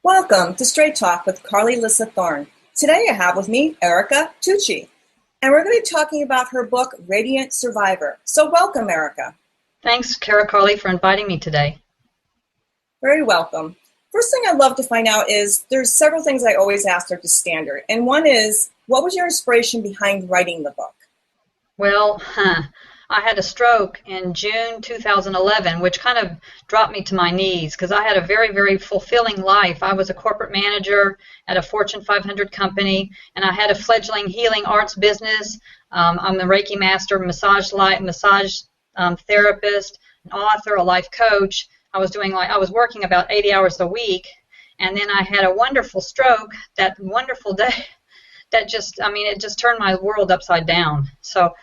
Welcome to Straight Talk with Carly Alyssa Thorne. Today I have with me Erica Tucci, and we're going to be talking about her book, Radiant Survivor. So welcome, Erica. Thanks, Carly, for inviting me today. Very welcome. First thing I'd love to find out is there's several things I always ask are just standard. And one is, what was your inspiration behind writing the book? Well, I had a stroke in June 2011, which kind of dropped me to my knees because I had a very, very fulfilling life. I was a corporate manager at a Fortune 500 company, and I had a fledgling healing arts business. I'm a Reiki master, massage therapist, an author, a life coach. I was working about 80 hours a week, and then I had a wonderful stroke that wonderful day that it just turned my world upside down. So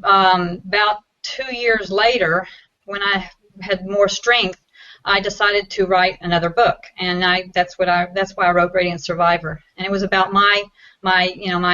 about 2 years later, when I had more strength, I decided to write another book, and that's why I wrote Radiant Survivor. And it was about my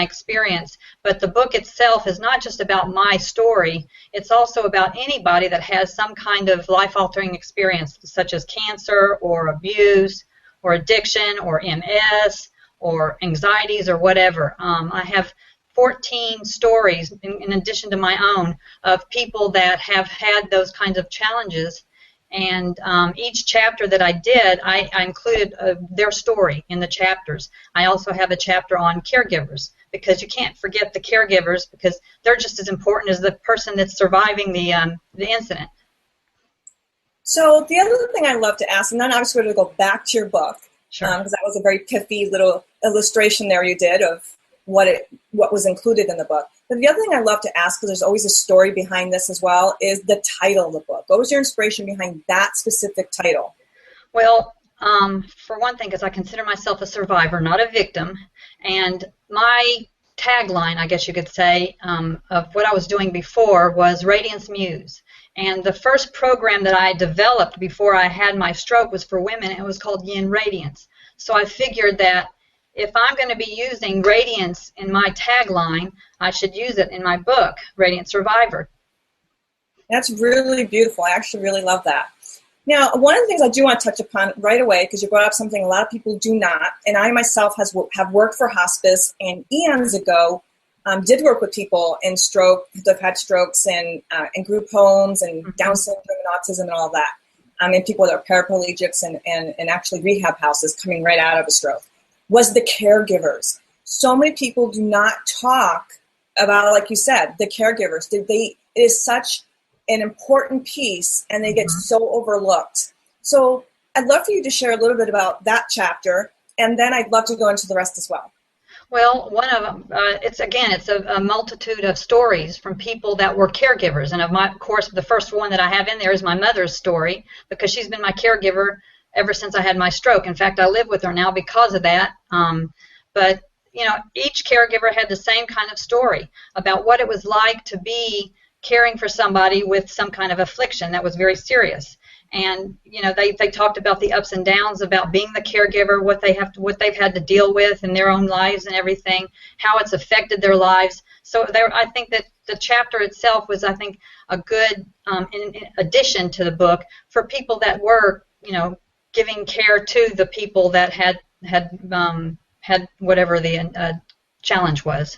experience. But the book itself is not just about my story. It's also about anybody that has some kind of life-altering experience, such as cancer or abuse or addiction or MS or anxieties or whatever. I have 14 stories, in addition to my own, of people that have had those kinds of challenges. And each chapter that I did, I included their story in the chapters. I also have a chapter on caregivers, because you can't forget the caregivers, because they're just as important as the person that's surviving the incident. So the other thing I love to ask, and then I was going to go back to your book, Sure. Because that was a very pithy little illustration there you did of what was included in the book. But the other thing I love to ask, because there's always a story behind this as well, is the title of the book. What was your inspiration behind that specific title? Well, for one thing, because I consider myself a survivor, not a victim, and my tagline, I guess you could say, of what I was doing before was Radiance Muse. And the first program that I developed before I had my stroke was for women. It was called Yin Radiance. So I figured that if I'm going to be using radiance in my tagline, I should use it in my book, Radiant Survivor. That's really beautiful. I actually really love that. Now, one of the things I do want to touch upon right away, because you brought up something a lot of people do not, and I myself have worked for hospice, and eons ago did work with people in stroke, that have had strokes in group homes and Down syndrome and autism and all that. And people that are paraplegics and actually rehab houses coming right out of a stroke. Was the caregivers. So many people do not talk about, like you said, the caregivers. It is such an important piece, and they get so overlooked. So I'd love for you to share a little bit about that chapter, and then I'd love to go into the rest as well. Well, one of them, it's a multitude of stories from people that were caregivers. And of course, the first one that I have in there is my mother's story, because she's been my caregiver ever since I had my stroke. In fact, I live with her now because of that. But, each caregiver had the same kind of story about what it was like to be caring for somebody with some kind of affliction that was very serious. And, they talked about the ups and downs about being the caregiver, what they've had to deal with in their own lives and everything, how it's affected their lives. So I think that the chapter itself was, a good in addition to the book for people that were, giving care to the people that had whatever the challenge was.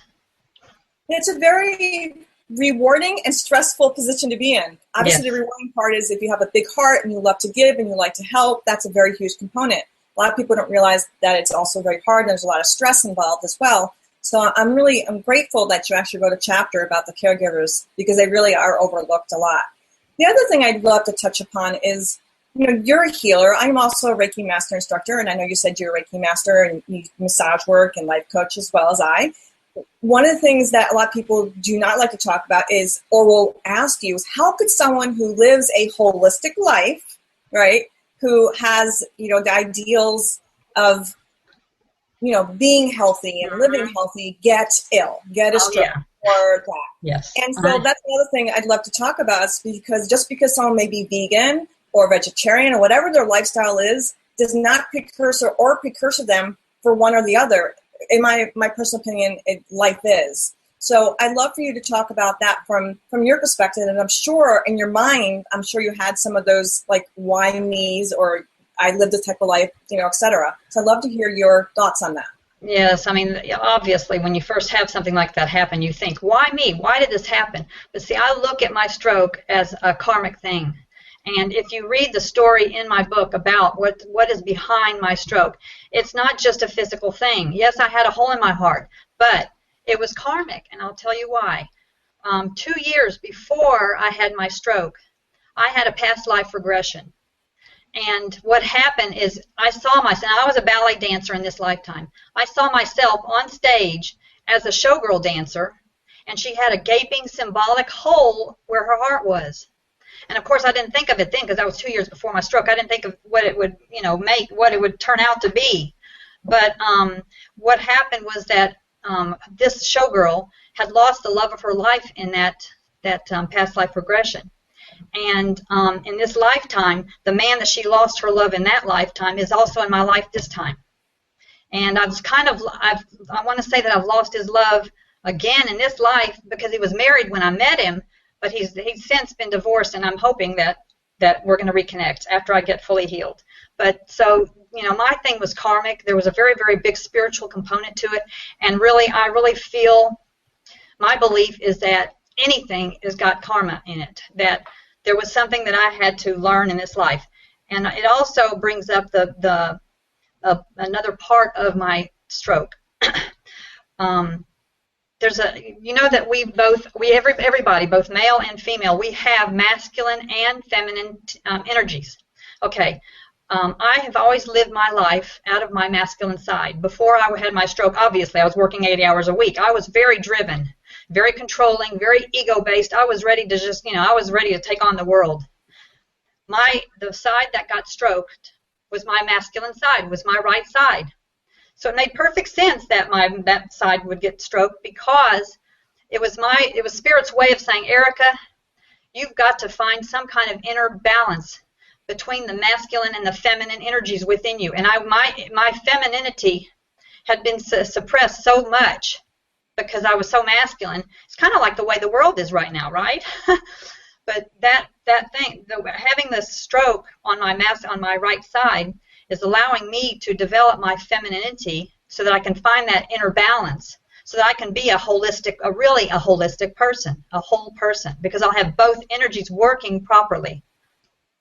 It's a very rewarding and stressful position to be in. Obviously, Yes. The rewarding part is if you have a big heart and you love to give and you like to help, that's a very huge component. A lot of people don't realize that it's also very hard and there's a lot of stress involved as well. So I'm grateful that you actually wrote a chapter about the caregivers, because they really are overlooked a lot. The other thing I'd love to touch upon is, you're a healer. I'm also a Reiki master instructor, and I know you said you're a Reiki master and you massage work and life coach as well as I. One of the things that a lot of people do not like to talk about is, or will ask you, is how could someone who lives a holistic life, right, who has, the ideals of, being healthy and living healthy, get ill, get a stroke or that. Yes. And so that's another thing I'd love to talk about, is because just because someone may be vegan or vegetarian or whatever their lifestyle is, does not precursor them for one or the other. In my personal opinion, life is. So I'd love for you to talk about that from your perspective. And I'm sure in your mind, you had some of those, like, why me's or I live this type of life, et cetera. So I'd love to hear your thoughts on that. Yes, I mean, obviously, when you first have something like that happen, you think, why me? Why did this happen? But see, I look at my stroke as a karmic thing. And if you read the story in my book about what is behind my stroke, it's not just a physical thing. Yes, I had a hole in my heart, but it was karmic, and I'll tell you why. 2 years before I had my stroke, I had a past life regression. And what happened is I saw myself, I was a ballet dancer in this lifetime. I saw myself on stage as a showgirl dancer, and she had a gaping symbolic hole where her heart was. And of course, I didn't think of it then because that was 2 years before my stroke. I didn't think of what it would, what it would turn out to be. But what happened was that this showgirl had lost the love of her life in that past life regression. And in this lifetime, the man that she lost her love in that lifetime is also in my life this time. And I want to say that I've lost his love again in this life because he was married when I met him. But he's since been divorced, and I'm hoping that we're going to reconnect after I get fully healed. But so, my thing was karmic. There was a very, very big spiritual component to it, and I really feel, my belief is that anything has got karma in it, that there was something that I had to learn in this life. And it also brings up another part of my stroke. That everybody, both male and female, we have masculine and feminine energies. Okay, I have always lived my life out of my masculine side. Before I had my stroke, obviously, I was working 80 hours a week. I was very driven, very controlling, very ego-based. I was ready to I was ready to take on the world. The side that got stroked was my masculine side, was my right side. So it made perfect sense that that side would get stroked because it was Spirit's way of saying, Erica, you've got to find some kind of inner balance between the masculine and the feminine energies within you. And my femininity had been suppressed so much because I was so masculine. It's kind of like the way the world is right now, right? But having the stroke on my right side is allowing me to develop my femininity so that I can find that inner balance, so that I can be really a holistic person, a whole person, because I'll have both energies working properly.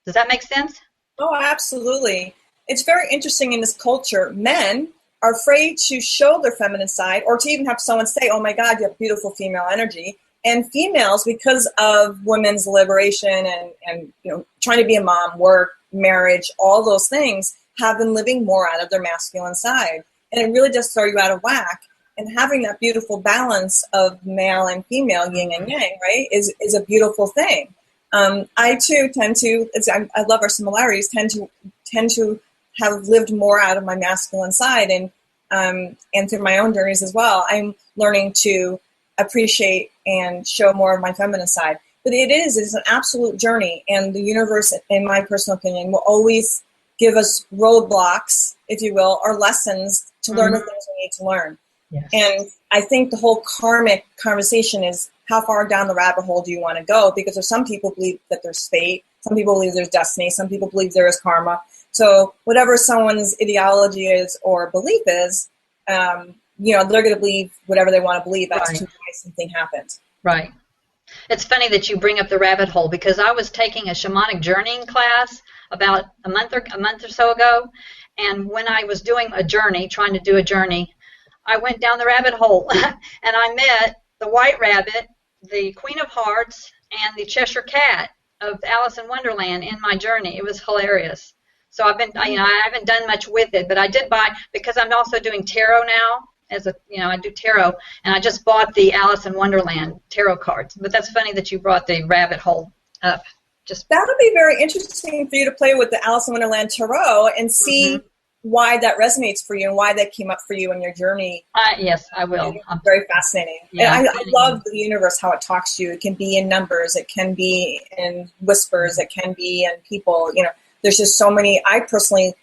Does that make sense? Oh, absolutely. It's very interesting in this culture. Men are afraid to show their feminine side or to even have someone say, oh my God, you have beautiful female energy. And females, because of women's liberation and trying to be a mom, work, marriage, all those things, have been living more out of their masculine side. And it really does throw you out of whack. And having that beautiful balance of male and female, yin and yang, right, is a beautiful thing. I too tend to, I love our similarities, tend to have lived more out of my masculine side, and through my own journeys as well, I'm learning to appreciate and show more of my feminine side. But it's an absolute journey, and the universe, in my personal opinion, will always give us roadblocks, if you will, or lessons to learn the things we need to learn. Yes. And I think the whole karmic conversation is, how far down the rabbit hole do you want to go? Because there's some people believe that there's fate, some people believe there's destiny, some people believe there is karma. So whatever someone's ideology is or belief is, they're going to believe whatever they want to believe as to why something happened. Right. It's funny that you bring up the rabbit hole, because I was taking a shamanic journeying class about a month or so ago, and when I was doing trying to do a journey, I went down the rabbit hole, and I met the White Rabbit, the Queen of Hearts, and the Cheshire Cat of Alice in Wonderland in my journey. It was hilarious. So I haven't done much with it, but I did buy, because I'm also doing tarot now. I do tarot, and I just bought the Alice in Wonderland tarot cards. But that's funny that you brought the rabbit hole up. That would be very interesting for you to play with the Alice in Wonderland tarot and see why that resonates for you and why that came up for you in your journey. Yes, I will. It's very fascinating. Yeah, and I love the universe, how it talks to you. It can be in numbers. It can be in whispers. It can be in people. There's just so many. I personally,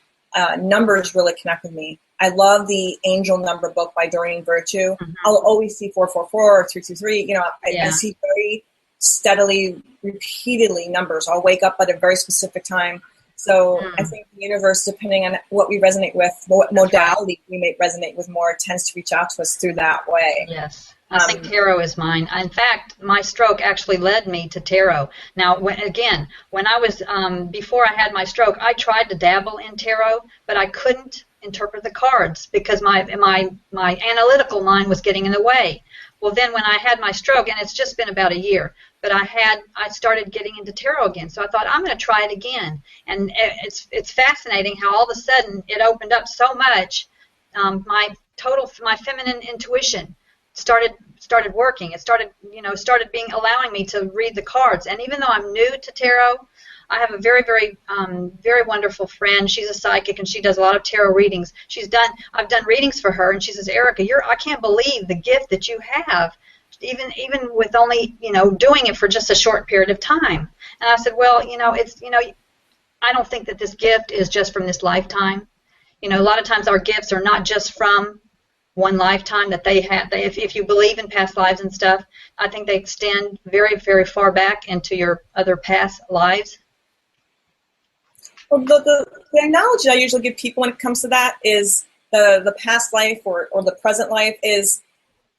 numbers really connect with me. I love the Angel Number book by Doreen Virtue. I'll always see 444 or 323. I see very steadily, repeatedly numbers. I'll wake up at a very specific time. So I think the universe, depending on what we resonate with, what modality we may resonate with more, tends to reach out to us through that way. Yes. I think tarot is mine. In fact, my stroke actually led me to tarot. Now, when I was, before I had my stroke, I tried to dabble in tarot, but I couldn't interpret the cards because my analytical mind was getting in the way. Well, then when I had my stroke, and it's just been about a year, but I started getting into tarot again. So I thought, I'm going to try it again. And it's fascinating how all of a sudden it opened up so much. My feminine intuition started working. It started allowing me to read the cards. And even though I'm new to tarot, I have a very, very, very wonderful friend. She's a psychic, and she does a lot of tarot readings. I've done readings for her, and she says, Erica, I can't believe the gift that you have, even with only, doing it for just a short period of time. And I said, well, I don't think that this gift is just from this lifetime. A lot of times our gifts are not just from one lifetime that they have. If you believe in past lives and stuff, I think they extend very, very far back into your other past lives. Well, the analogy I usually give people when it comes to that is the past life or the present life is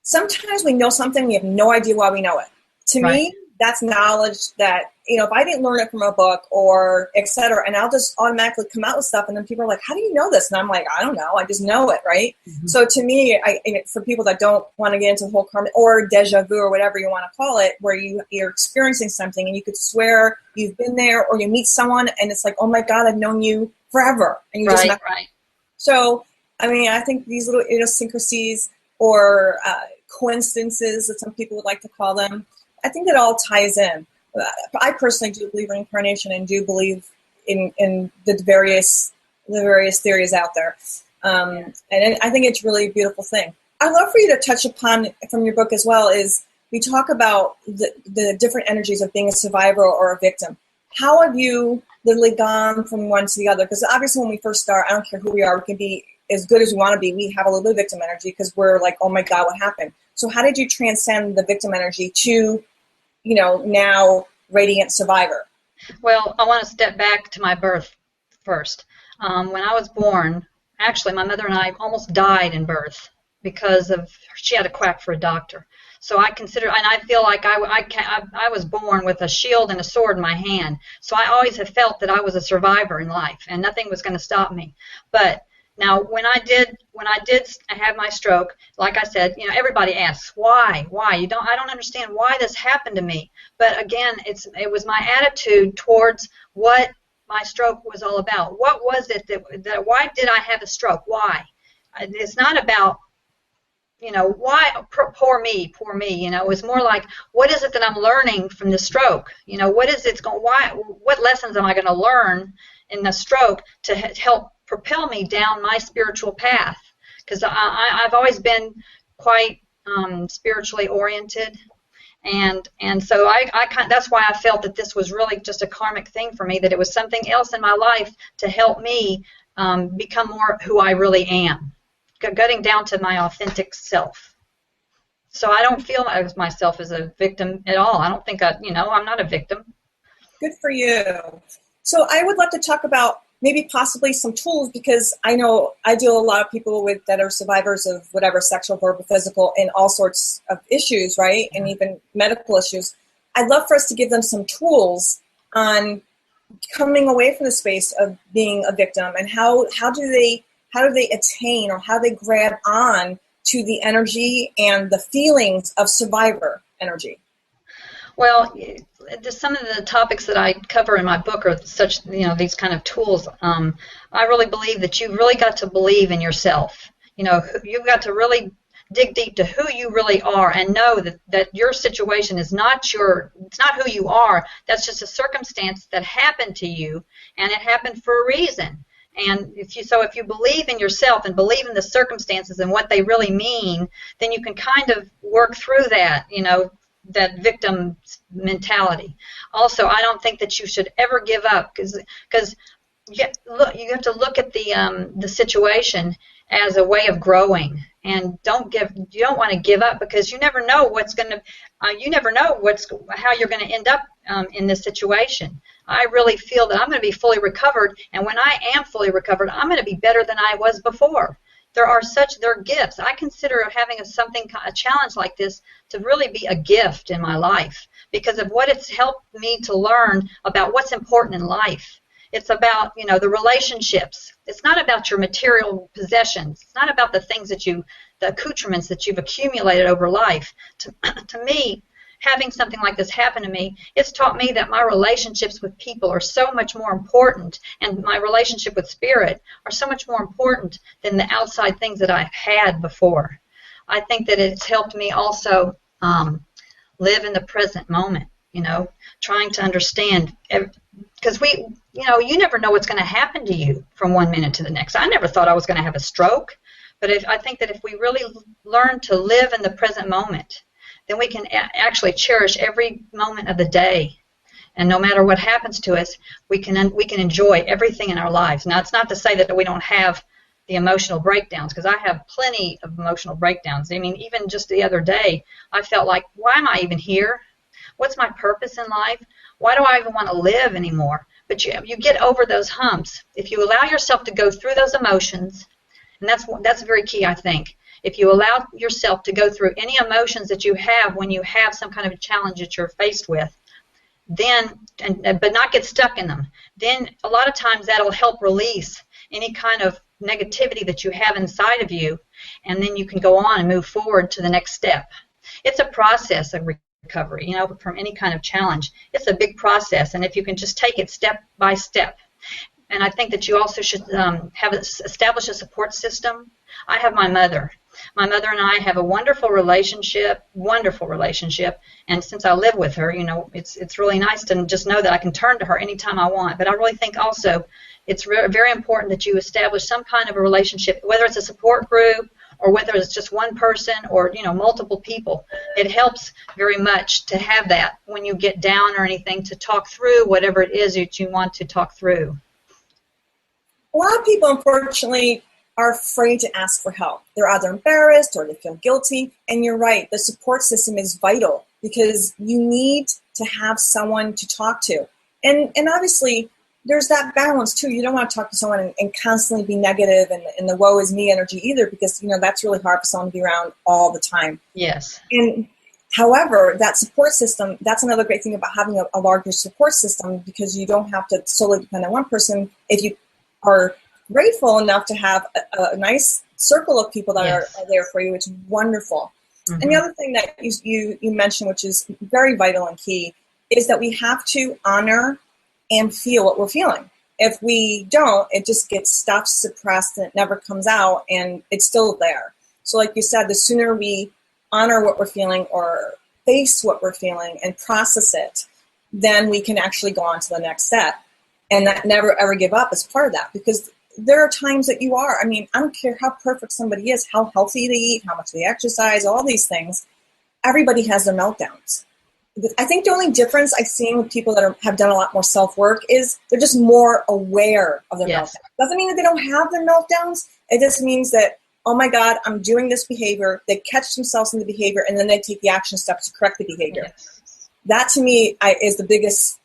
sometimes we know something, we have no idea why we know it. To me, that's knowledge that, if I didn't learn it from a book or et cetera, and I'll just automatically come out with stuff, and then people are like, how do you know this? And I'm like, I don't know. I just know it, right? Mm-hmm. So to me, for people that don't want to get into the whole karma or deja vu or whatever you want to call it, where you're experiencing something and you could swear you've been there, or you meet someone and it's like, oh my God, I've known you forever. And you just met. Right. So, I think these little idiosyncrasies or coincidences that some people would like to call them, I think it all ties in. I personally do believe in reincarnation and do believe in the various theories out there. And I think it's really a beautiful thing. I'd love for you to touch upon from your book as well is we talk about the different energies of being a survivor or a victim. How have you literally gone from one to the other? Because obviously when we first start, I don't care who we are, we can be as good as we want to be. We have a little bit of victim energy because we're like, oh my God, what happened? So how did you transcend the victim energy to now radiant survivor? Well, I want to step back to my birth first. When I was born, actually, my mother and I almost died in birth because she had a quack for a doctor. So I feel like I was born with a shield and a sword in my hand. So I always have felt that I was a survivor in life, and nothing was going to stop me. But now, when I did have my stroke, like I said, everybody asks why. I don't understand why this happened to me. But again, it was my attitude towards what my stroke was all about. What was it that why did I have a stroke? Why? It's not about why poor me. It's more like what is it that I'm learning from the stroke? What lessons am I going to learn in the stroke to help propel me down my spiritual path, because I've always been quite spiritually oriented, and so that's why I felt that this was really just a karmic thing for me, that it was something else in my life to help me become more who I really am, getting down to my authentic self. So I don't feel myself as a victim at all. I don't think I'm not a victim. Good for you. So I would love to talk about maybe possibly some tools, because I know I deal with a lot of people that are survivors of whatever, sexual, verbal, physical, and all sorts of issues, right? And even medical issues. I'd love for us to give them some tools on coming away from the space of being a victim, and how do they attain, or how they grab on to the energy and the feelings of survivor energy. Well, some of the topics that I cover in my book are such, these kind of tools. I really believe that you've really got to believe in yourself. You've got to really dig deep to who you really are, and know that your situation is it's not who you are. That's just a circumstance that happened to you, and it happened for a reason. And if you believe in yourself and believe in the circumstances and what they really mean, then you can kind of work through that, that victim mentality. Also, I don't think that you should ever give up, because you have to look at the situation as a way of growing, and you don't want to give up, because you never know how you're going to end up in this situation. I really feel that I'm going to be fully recovered, and when I am fully recovered, I'm going to be better than I was before. There are gifts. I consider having a challenge like this to really be a gift in my life because of what it's helped me to learn about what's important in life. It's about, the relationships. It's not about your material possessions. It's not about the things the accoutrements that you've accumulated over life. To me, having something like this happen to me, it's taught me that my relationships with people are so much more important, and my relationship with spirit are so much more important than the outside things that I've had before. I think that it's helped me also live in the present moment, trying to understand, because you never know what's going to happen to you from one minute to the next. I never thought I was going to have a stroke, but I think that if we really learn to live in the present moment, then we can actually cherish every moment of the day, and no matter what happens to us, we can enjoy everything in our lives. Now, it's not to say that we don't have the emotional breakdowns, because I have plenty of emotional breakdowns. I mean, even just the other day, I felt like, why am I even here? What's my purpose in life? Why do I even want to live anymore? But you get over those humps. If you allow yourself to go through those emotions, and that's very key, I think. If you allow yourself to go through any emotions that you have when you have some kind of a challenge that you're faced with, but not get stuck in them, then a lot of times that'll help release any kind of negativity that you have inside of you, and then you can go on and move forward to the next step. It's a process of recovery, from any kind of challenge. It's a big process, and if you can just take it step by step. And I think that you also should establish a support system. I have my mother. My mother and I have a wonderful relationship, and since I live with her, it's really nice to just know that I can turn to her anytime I want. But I really think also it's very important that you establish some kind of a relationship, whether it's a support group or whether it's just one person or, multiple people. It helps very much to have that when you get down or anything, to talk through whatever it is that you want to talk through. A lot of people, unfortunately, are afraid to ask for help. They're either embarrassed or they feel guilty. And you're right, the support system is vital because you need to have someone to talk to. And obviously, there's that balance too. You don't want to talk to someone and constantly be negative and the woe is me energy either, because that's really hard for someone to be around all the time. Yes. And however, that support system, that's another great thing about having a larger support system, because you don't have to solely depend on one person. If you are grateful enough to have a nice circle of people that are there for you, it's wonderful. Mm-hmm. And the other thing that you mentioned, which is very vital and key, is that we have to honor and feel what we're feeling. If we don't, it just gets stuffed, suppressed, and it never comes out, and it's still there. So like you said, the sooner we honor what we're feeling or face what we're feeling and process it, then we can actually go on to the next step. And that never, ever give up is part of that, because there are times that you are. I mean, I don't care how perfect somebody is, how healthy they eat, how much they exercise, all these things. Everybody has their meltdowns. I think the only difference I've seen with people that have done a lot more self-work is they're just more aware of their meltdowns. Doesn't mean that they don't have their meltdowns. It just means that, oh my God, I'm doing this behavior. They catch themselves in the behavior, and then they take the action steps to correct the behavior. Yes. That to me is the biggest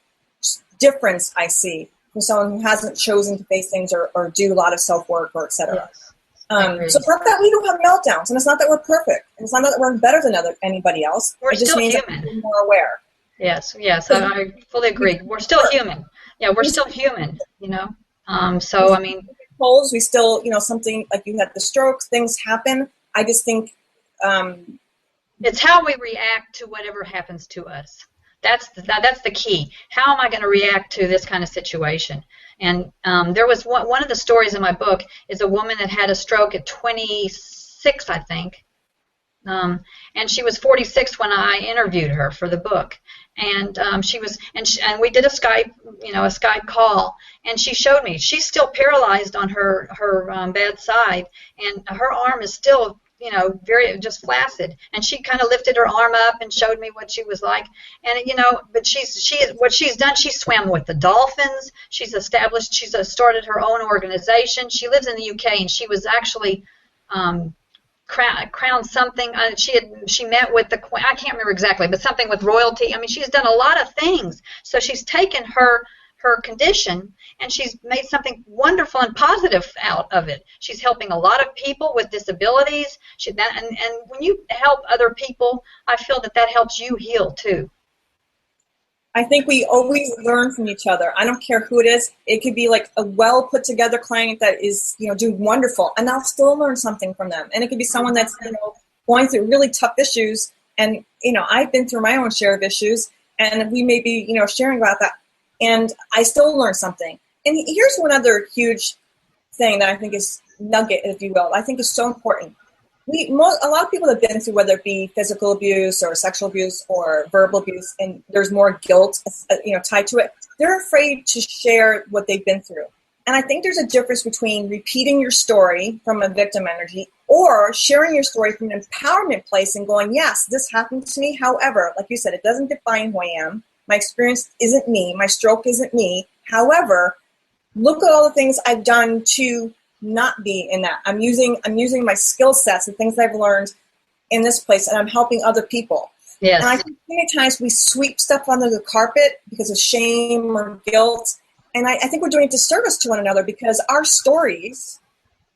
difference I see from someone who hasn't chosen to face things or do a lot of self-work or et cetera. Yes. So it's not that we don't have meltdowns, and it's not that we're perfect, and it's not that we're better than anybody else. We're it just still means human. That we're more aware. Yes, I fully agree. We're still human. Yeah, we're still human, So, I mean... We still, something like you had the stroke, things happen. I just think... it's how we react to whatever happens to us. That's the key. How am I going to react to this kind of situation? And there was one of the stories in my book is a woman that had a stroke at 26, I think, and she was 46 when I interviewed her for the book. And and we did a Skype call, and she showed me she's still paralyzed on her bad side, and her arm is still very just flaccid, and she kind of lifted her arm up and showed me what she was like, and but what she's done, she swam with the dolphins, she's started her own organization, she lives in the UK, and she was actually crowned something, she met with the I can't remember exactly, but something with royalty. I mean, she's done a lot of things, so she's taken her her condition, and she's made something wonderful and positive out of it. She's helping a lot of people with disabilities. And when you help other people, I feel that helps you heal too. I think we always learn from each other. I don't care who it is. It could be like a well put together client that is, doing wonderful, and I'll still learn something from them. And it could be someone that's, going through really tough issues, and I've been through my own share of issues, and we may be, sharing about that, and I still learn something. And here's one other huge thing that I think is nugget, if you will. I think is so important. A lot of people have been through, whether it be physical abuse or sexual abuse or verbal abuse, and there's more guilt, tied to it. They're afraid to share what they've been through. And I think there's a difference between repeating your story from a victim energy or sharing your story from an empowerment place and going, yes, this happened to me. However, like you said, it doesn't define who I am. My experience isn't me. My stroke isn't me. However, look at all the things I've done to not be in that. I'm using my skill sets, the things I've learned in this place, and I'm helping other people. Yes. And I think many times we sweep stuff under the carpet because of shame or guilt. And I think we're doing a disservice to one another, because our stories,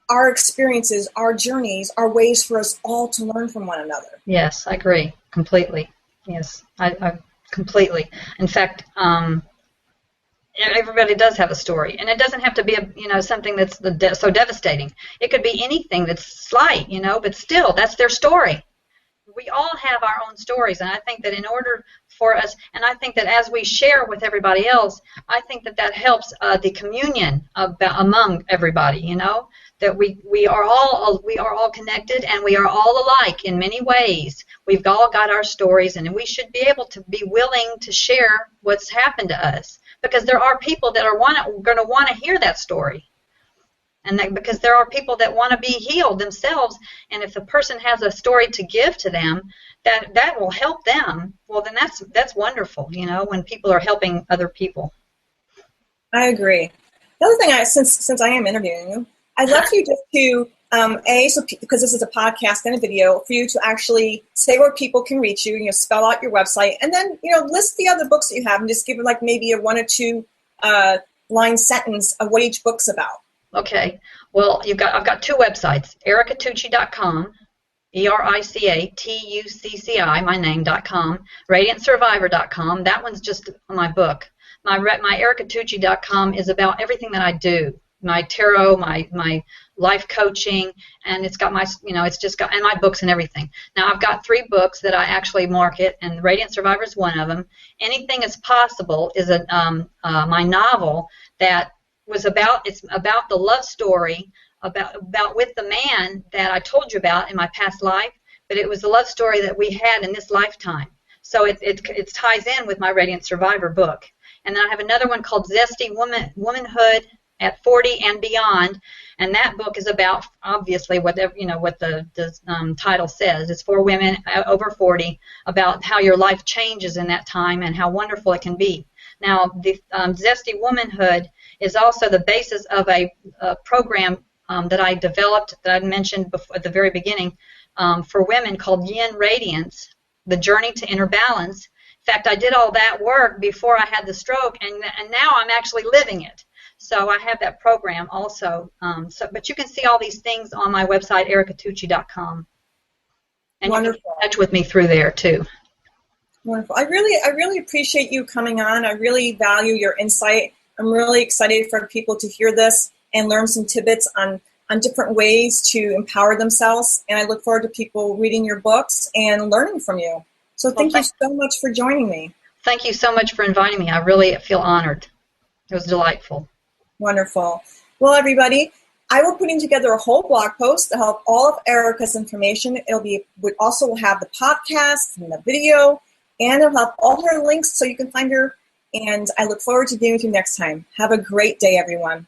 our experiences, our journeys are ways for us all to learn from one another. Yes, I agree completely. Yes, I completely. In fact, everybody does have a story, and it doesn't have to be something that's so devastating. It could be anything that's slight, but still, that's their story. We all have our own stories, and I think that in order for us, and I think that as we share with everybody else, I think that helps the communion among everybody. That we are all connected, and we are all alike in many ways. We've all got our stories, and we should be able to be willing to share what's happened to us, because there are people that are going to want to hear that story. And because there are people that want to be healed themselves, and if the person has a story to give to them that will help them, well, then that's wonderful, when people are helping other people. I agree. The other thing, since I am interviewing you, I'd love for you just to, because this is a podcast and a video, for you to actually say where people can reach you, spell out your website, and then, list the other books that you have, and just give it like maybe a 1 or 2 line sentence of what each book's about. Okay. Well, I've got 2 websites, ericatucci.com, ERICATUCCI, my name.com, radiantsurvivor.com. That one's just my book. My ericatucci.com is about everything that I do. My tarot, my life coaching, and it's got my, it's just got, and my books and everything. Now, I've got 3 books that I actually market, and Radiant Survivor is one of them. Anything is Possible is my novel that it's about the love story about with the man that I told you about in my past life, but it was the love story that we had in this lifetime. So it ties in with my Radiant Survivor book. And then I have another one called Zesty Womanhood at 40 and Beyond, and that book is about, obviously, what the title says. It's for women over 40, about how your life changes in that time and how wonderful it can be. Now, the Zesty Womanhood is also the basis of a program that I developed, that I mentioned before, at the very beginning, for women, called Yin Radiance, The Journey to Inner Balance. In fact, I did all that work before I had the stroke, and now I'm actually living it. So I have that program also. But you can see all these things on my website, ericatucci.com. And wonderful. You can get in touch with me through there, too. Wonderful. I really appreciate you coming on. I really value your insight. I'm really excited for people to hear this and learn some tidbits on different ways to empower themselves. And I look forward to people reading your books and learning from you. So thank you so much for joining me. Thank you so much for inviting me. I really feel honored. It was delightful. Wonderful. Well, everybody, I will putting together a whole blog post to help all of Erica's information. We also will have the podcast and the video, and it'll have all her links so you can find her. And I look forward to being with you next time. Have a great day, everyone.